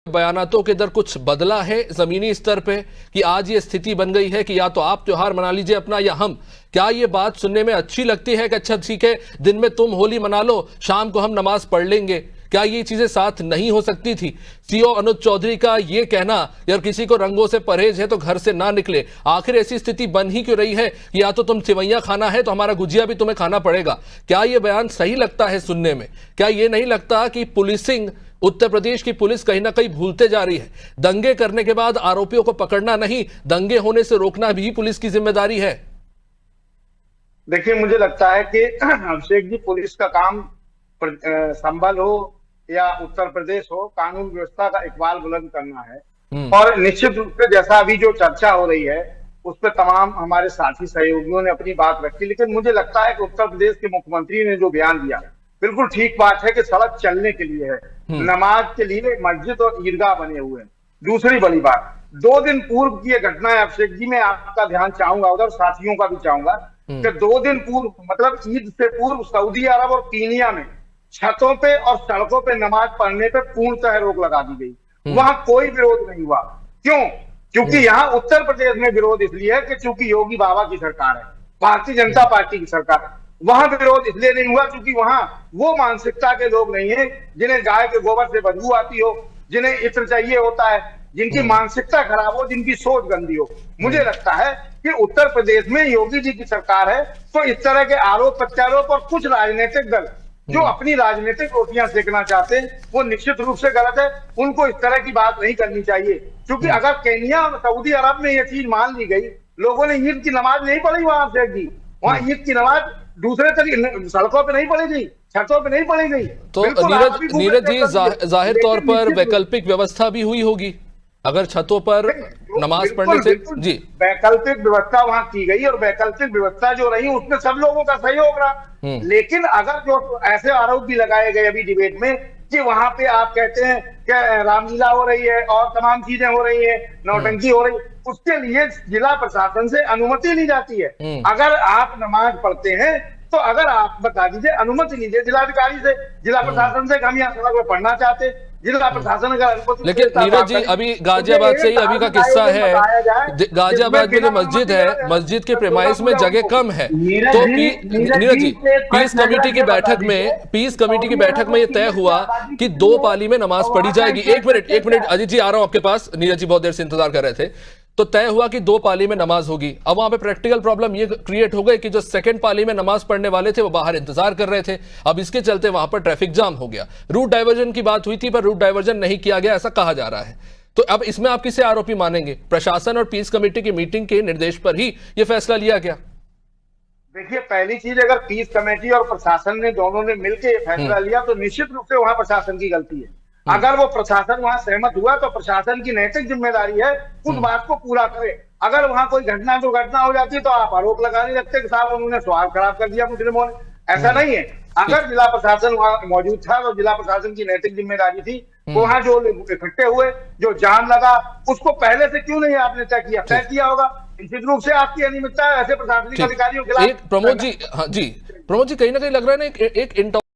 बयानातों के दर कुछ बदला है जमीनी स्तर पे कि आज ये स्थिति बन गई है कि या तो आप त्योहार मना लीजिए अपना या हम? क्या ये बात सुनने में अच्छी लगती है कि अच्छा ठीक है, दिन में तुम होली मना लो, शाम को हम नमाज पढ़ लेंगे? क्या ये चीजें साथ नहीं हो सकती थी? सीओ अनुज चौधरी का ये कहना यार किसी को रंगों से परहेज है तो घर से ना निकले, आखिर ऐसी स्थिति बन ही क्यों रही है कि या तो तुम सेवैयां खाना है तो हमारा गुजिया भी तुम्हें खाना पड़ेगा? क्या ये बयान सही लगता है सुनने में? क्या ये नहीं लगता कि पुलिसिंग, उत्तर प्रदेश की पुलिस कहीं ना कहीं भूलते जा रही है? दंगे करने के बाद आरोपियों को पकड़ना नहीं, दंगे होने से रोकना भी पुलिस की जिम्मेदारी है। देखिए, मुझे लगता है कि अभिषेक जी, पुलिस का काम संभल हो या उत्तर प्रदेश हो, कानून व्यवस्था का इकबाल बुलंद करना है। और निश्चित रूप से जैसा अभी जो चर्चा हो रही है उस पर तमाम हमारे साथी सहयोगियों ने अपनी बात रखी, लेकिन मुझे लगता है कि उत्तर प्रदेश के मुख्यमंत्री ने जो बयान दिया बिल्कुल ठीक बात है कि सड़क चलने के लिए है, नमाज के लिए मस्जिद और ईदगाह बने हुए हैं। दूसरी बड़ी बात, 2 दिन पूर्व की ये घटना है अभिषेक जी, मैं आपका ध्यान चाहूंगा उधर, साथियों का भी चाहूंगा कि 2 दिन पूर्व, मतलब ईद से पूर्व, सऊदी अरब और कीनिया में छतों पे और सड़कों पे नमाज पढ़ने पे पूर्णतः रोक लगा दी गई। वहां कोई विरोध नहीं हुआ। क्यों? क्योंकि यहाँ उत्तर प्रदेश में विरोध इसलिए है कि चूंकि योगी बाबा की सरकार है, भारतीय जनता पार्टी की सरकार है। वहां विरोध इसलिए नहीं हुआ क्योंकि वहां वो मानसिकता के लोग नहीं है जिन्हें गाय के गोबर से बदबू आती हो, जिन्हें इत्र चाहिए होता है, जिनकी मानसिकता खराब हो, जिनकी सोच गंदी हो। मुझे लगता है कि उत्तर प्रदेश में योगी जी की सरकार है तो इस तरह के आरोप प्रत्यारोप और कुछ राजनीतिक दल जो अपनी राजनीतिक रोटियां सेकना चाहते हैं वो निश्चित रूप से गलत है। उनको इस तरह की बात नहीं करनी चाहिए, क्योंकि अगर केनिया और सऊदी अरब में ये चीज मान ली गई, लोगों ने ईद की नमाज नहीं पढ़ी वहां से जी, वहां ईद की नमाज दूसरे तरीके सड़कों पे नहीं पढ़ी गई, छतों पे नहीं पढ़ी गई। तो नीरज जी, जाहिर तौर पर वैकल्पिक व्यवस्था भी हुई होगी अगर छतों पर नमाज पढ़ने से? जी, वैकल्पिक व्यवस्था वहां की गई और वैकल्पिक व्यवस्था जो रही उसमें सब लोगों का सहयोग रहा। लेकिन अगर जो ऐसे आरोप भी लगाए गए अभी डिबेट में कि वहां पे आप कहते हैं कि रामलीला हो रही है और तमाम चीजें हो रही है, नौटंकी हो रही है, उसके लिए जिला प्रशासन से अनुमति ली जाती है। अगर आप नमाज पढ़ते हैं तो अगर आप बता दीजिए, अनुमति लीजिए जिलाधिकारी से, जिला प्रशासन से, हम यहाँ सड़क पर पढ़ना चाहते, जिला प्रशासन अगर। लेकिन नीरज जी, अभी गाजियाबाद से ही अभी का किस्सा है, गाजियाबाद में जो मस्जिद है, मस्जिद के प्रेमाइस में जगह कम है, तो नीरज जी, पीस कमेटी की बैठक में ये तय हुआ कि 2 पाली में नमाज पढ़ी जाएगी। एक मिनट अजीत जी, आ रहा हूं आपके पास। नीरज जी बहुत देर से इंतजार कर रहे थे। तो तय हुआ कि 2 पाली में नमाज होगी। अब वहां पे प्रैक्टिकल प्रॉब्लम ये क्रिएट हो गई कि जो सेकंड पाली में नमाज पढ़ने वाले थे वो बाहर इंतजार कर रहे थे। अब इसके चलते वहां पर ट्रैफिक जाम हो गया। रूट डाइवर्जन की बात हुई थी पर रूट डाइवर्जन नहीं किया गया, ऐसा कहा जा रहा है। तो अब इसमें आप किसे आरोपी मानेंगे? प्रशासन और पीस कमेटी की मीटिंग के निर्देश पर ही यह फैसला लिया गया? देखिए, पहली चीज, अगर पीस कमेटी और प्रशासन ने दोनों ने मिलकर फैसला लिया तो निश्चित रूप से वहां प्रशासन की गलती है। अगर वो प्रशासन वहां सहमत हुआ तो प्रशासन की नैतिक जिम्मेदारी है उस बात को पूरा करे। अगर वहां कोई दुर्घटना हो जाती है तो आप आरोप लगाने लगते कि साहब उन्होंने स्वास्थ्य खराब कर दिया मुजरिमों ने, ऐसा नहीं है। अगर जिला प्रशासन वहां मौजूद था तो जिला प्रशासन की नैतिक जिम्मेदारी थी, वहां जो इकट्ठे हुए, जो जाम लगा, उसको पहले से क्यों नहीं आपने तय किया होगा? निश्चित रूप से आपकी अनियमितता है ऐसे प्रशासनिक अधिकारियों के खिलाफ। प्रमोद जी, हाँ जी, प्रमोद जी, कहीं ना कहीं लग रहा है ना एक